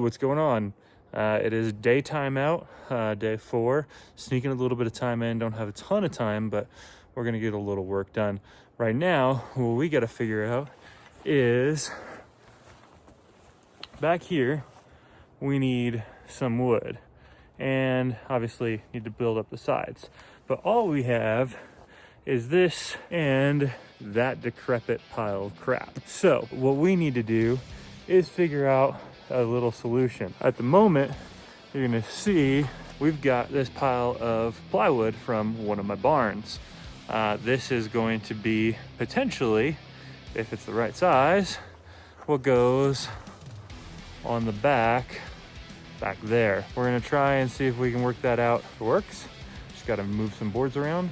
What's going on? It is daytime out, day 4. Sneaking a little bit of time in. Don't have a ton of time, but we're gonna get a little work done. Right now, what we gotta figure out is back here, we need some wood. And obviously need to build up the sides. But all we have is this and that decrepit pile of crap. So what we need to do is figure out a little solution. At the moment, you're gonna see we've got this pile of plywood from one of my barns. This is going to be potentially, if it's the right size, what goes on the back there. We're gonna try and see if we can work that out. If it works, just gotta move some boards around.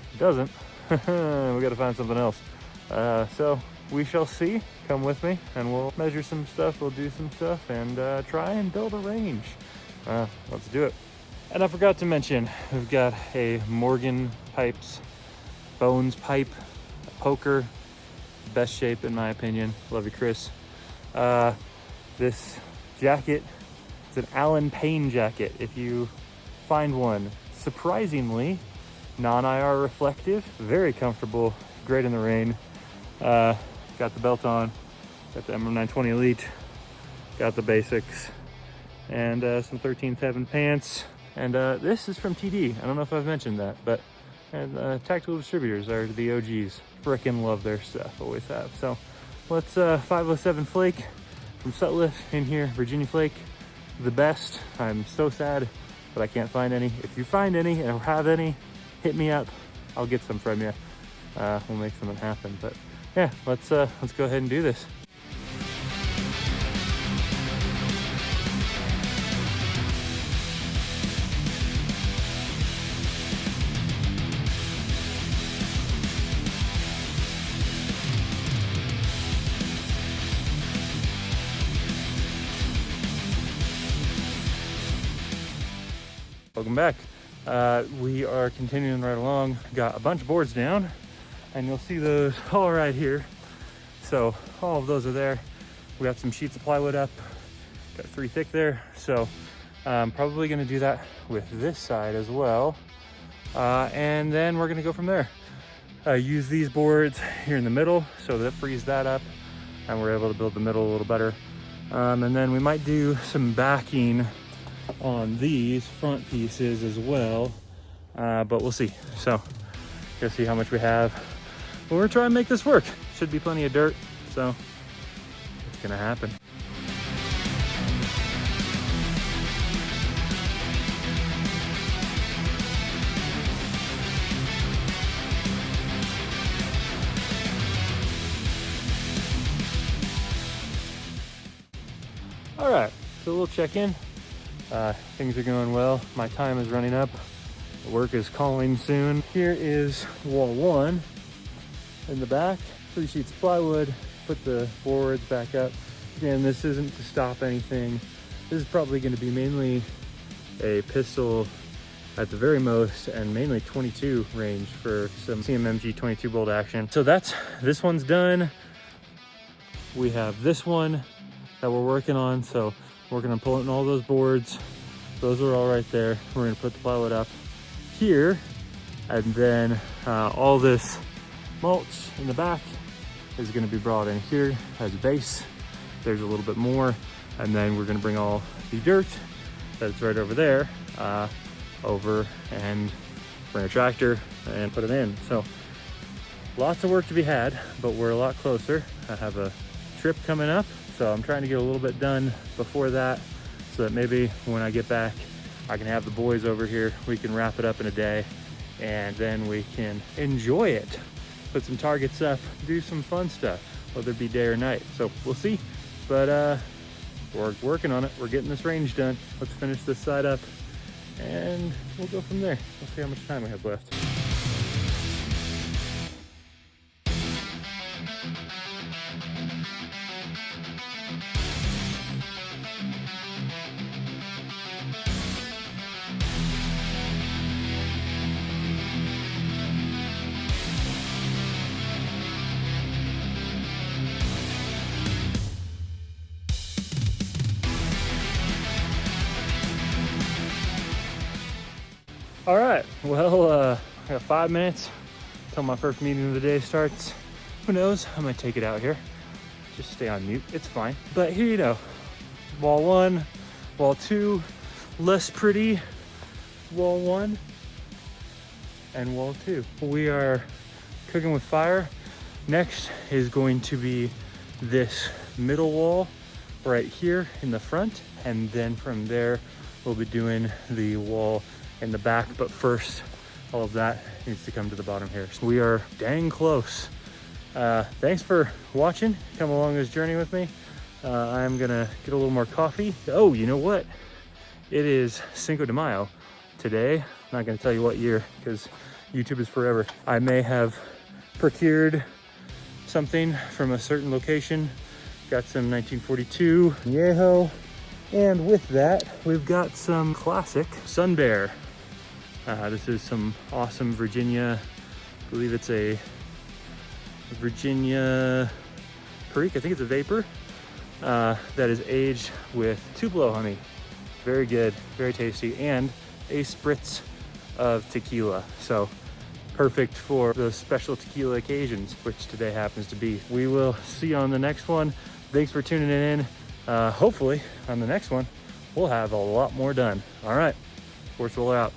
If it doesn't, we gotta find something else. So we shall see. Come with me and we'll measure some stuff, we'll do some stuff, and try and build a range. Let's do it. And I forgot to mention, we've got a Morgan Pipes Bones pipe, a poker, best shape in my opinion. Love you, Chris. This jacket, it's an Allen Payne jacket. If you find one, surprisingly non-IR reflective, very comfortable, great in the rain. Got the belt on, got the MM920 Elite, got the basics, and some 13.7 pants. And this is from TD. I don't know if I've mentioned that, but Tactical Distributors are the OGs. Frickin' love their stuff, always have. So let's 507 Flake from Sutliff in here, Virginia Flake, the best. I'm so sad, but I can't find any. If you find any or have any, hit me up. I'll get some from you. We'll make something happen. But yeah, let's go ahead and do this. Welcome back. We are continuing right along. Got a bunch of boards down, and you'll see those all right here. So all of those are there. We got some sheets of plywood up, got 3 thick there. So I'm probably gonna do that with this side as well. And then we're gonna go from there. Use these boards here in the middle, so that frees that up, and we're able to build the middle a little better. And then we might do some backing on these front pieces as well, but we'll see. So you'll see how much we have. We're gonna try and make this work. Should be plenty of dirt, so it's gonna happen. All right, so we'll check in. Things are going well. My time is running up. Work is calling soon. Here is wall 1 in the back. 3 sheets of plywood. Put the boards back up. Again, this isn't to stop anything. This is probably going to be mainly a pistol at the very most, and mainly 22 range for some CMMG 22 bolt action. So this one's done. We have this one that we're working on. So we're gonna pull in all those boards. Those are all right there. We're gonna put the plywood up here, and then all this mulch in the back is gonna be brought in here as a base. There's a little bit more, and then we're gonna bring all the dirt that's right over there over and bring a tractor and put it in. So lots of work to be had, but we're a lot closer. I have a trip coming up, so I'm trying to get a little bit done before that, so that maybe when I get back, I can have the boys over here. We can wrap it up in a day, and then we can enjoy it. Put some targets up, do some fun stuff, whether it be day or night. So we'll see, but we're working on it. We're getting this range done. Let's finish this side up, and we'll go from there. We'll see how much time we have left. All right, well, I got 5 minutes till my first meeting of the day starts. Who knows? I might take it out here. Just stay on mute, it's fine. But here you know, wall 1, wall 2, less pretty, wall 1, and wall 2. We are cooking with fire. Next is going to be this middle wall right here in the front. And then from there, we'll be doing the wall in the back. But first, all of that needs to come to the bottom here. So we are dang close. Thanks for watching. Come along this journey with me. I'm gonna get a little more coffee. Oh, you know what? It is Cinco de Mayo today. I'm not gonna tell you what year because YouTube is forever. I may have procured something from a certain location. Got some 1942 Añejo. And with that, we've got some classic Sun Bear. This is some awesome Virginia, I believe it's a Virginia Perique, I think it's a vapor, that is aged with Tupelo honey. Very good, very tasty, and a spritz of tequila. So perfect for those special tequila occasions, which today happens to be. We will see you on the next one. Thanks for tuning in. Hopefully on the next one, we'll have a lot more done. All right, Sports Roller out.